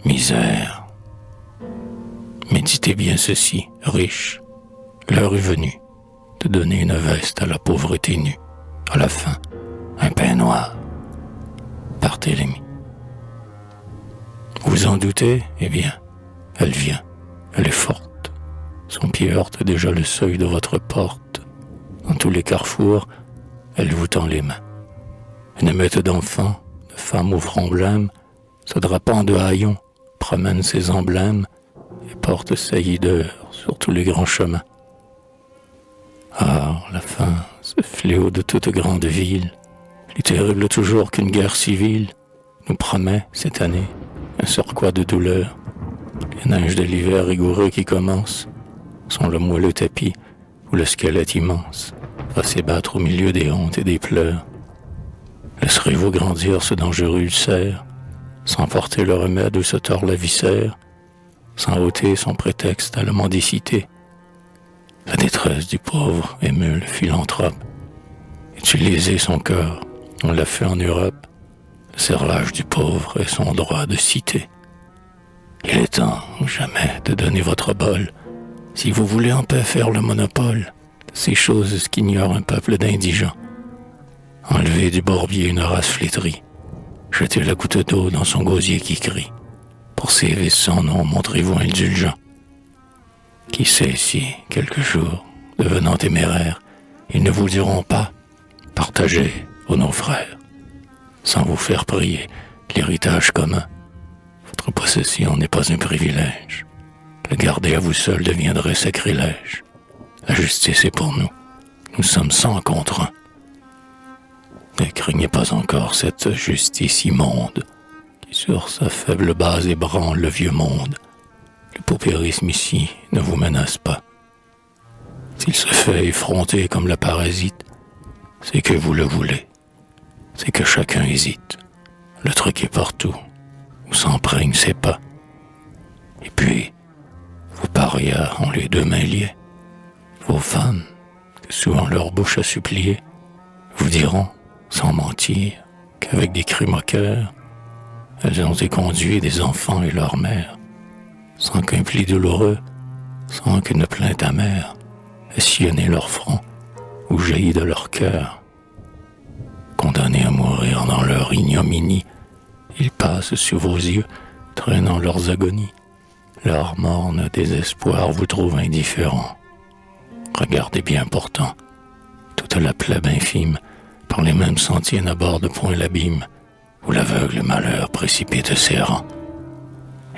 Misère. Méditez bien ceci, riche. L'heure est venue de donner une veste à la pauvreté nue. À la fin, un pain noir. Barthélemy. Vous en doutez? Eh bien, elle vient. Elle est forte. Son pied heurte déjà le seuil de votre porte. Dans tous les carrefours, elle vous tend les mains. Une meute d'enfants, de femmes au front blême, se drapant de haillons, promène ses emblèmes et porte sa hideur sur tous les grands chemins. Ah, la faim, ce fléau de toute grande ville, plus terrible toujours qu'une guerre civile, nous promet, cette année, un surcroît de douleur. Les neiges de l'hiver rigoureux qui commence sont le moelleux tapis où le squelette immense va s'ébattre au milieu des hontes et des pleurs. Laisserez-vous grandir ce dangereux ulcère, sans porter le remède où se tord la viscère, sans ôter son prétexte à la mendicité? La détresse du pauvre émeut le philanthrope. Utiliser son cœur, on l'a fait en Europe, le serrelage du pauvre est son droit de cité. Il est temps, ou jamais, de donner votre bol, si vous voulez en paix faire le monopole de ces choses qu'ignore un peuple d'indigents. Enlevez du bourbier une race flétrie, jetez la goutte d'eau dans son gosier qui crie. Pour sévir son nom, montrez-vous indulgent. Qui sait si, quelque jour, devenant téméraires, ils ne vous diront pas « Partagez, ô nos frères », sans vous faire prier l'héritage commun. Votre possession n'est pas un privilège. Le garder à vous seul deviendrait sacrilège. La justice est pour nous. Nous sommes 100 contre 1. Ne craignez pas encore cette justice immonde qui sur sa faible base ébranle le vieux monde. Le paupérisme ici ne vous menace pas. S'il se fait effronter comme le parasite, c'est que vous le voulez. C'est que chacun hésite. Le truc est partout, où s'emprègnent ses pas. Et puis, vos parias ont les deux mains liées. Vos femmes, que souvent leur bouche a supplié, vous diront, sans mentir, qu'avec des cris moqueurs, elles ont éconduit des enfants et leurs mères, sans qu'un pli douloureux, sans qu'une plainte amère ait sillonné leur front ou jailli de leur cœur. Condamnés à mourir dans leur ignominie, ils passent sous vos yeux, traînant leurs agonies. Leur morne désespoir vous trouve indifférent. Regardez bien pourtant, toute la plèbe infime, par les mêmes sentiers n'aborde point l'abîme, où l'aveugle malheur précipite ses rangs.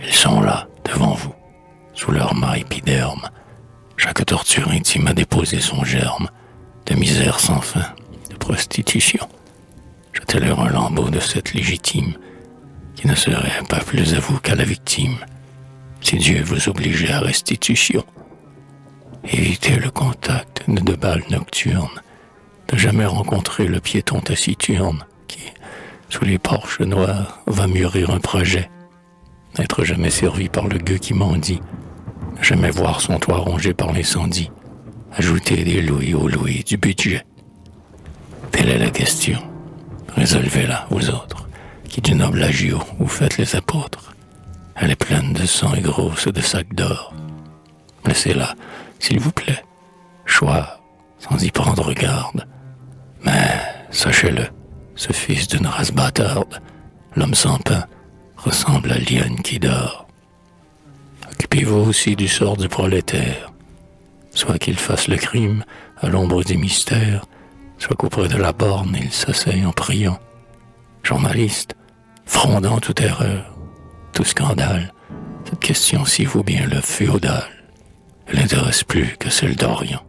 Ils sont là, devant vous, sous leur maille épiderme. Chaque torture intime a déposé son germe, de misère sans fin, de prostitution. Jetez-leur un lambeau de cette légitime, qui ne serait pas plus à vous qu'à la victime, si Dieu vous obligeait à restitution. Évitez le contact de balles nocturnes, de jamais rencontrer le piéton taciturne, qui, sous les porches noirs, va mûrir un projet. N'être jamais servi par le gueux qui mendie, ne jamais voir son toit rongé par l'incendie, ajouter des louis aux louis du budget. Telle est la question. Résolvez-la, vous autres, qui du noble agio vous faites les apôtres. Elle est pleine de sang et grosse de sacs d'or. Laissez-la, s'il vous plaît, choix, sans y prendre garde. Mais, sachez-le, ce fils d'une race bâtarde, l'homme sans pain, ressemble à l'hyène qui dort. Occupez-vous aussi du sort du prolétaire, soit qu'il fasse le crime à l'ombre des mystères, soit qu'auprès de la borne il s'asseye en priant. Journaliste, frondant toute erreur, tout scandale, cette question-ci vaut bien le féodal. Elle n'intéresse plus que celle d'Orient.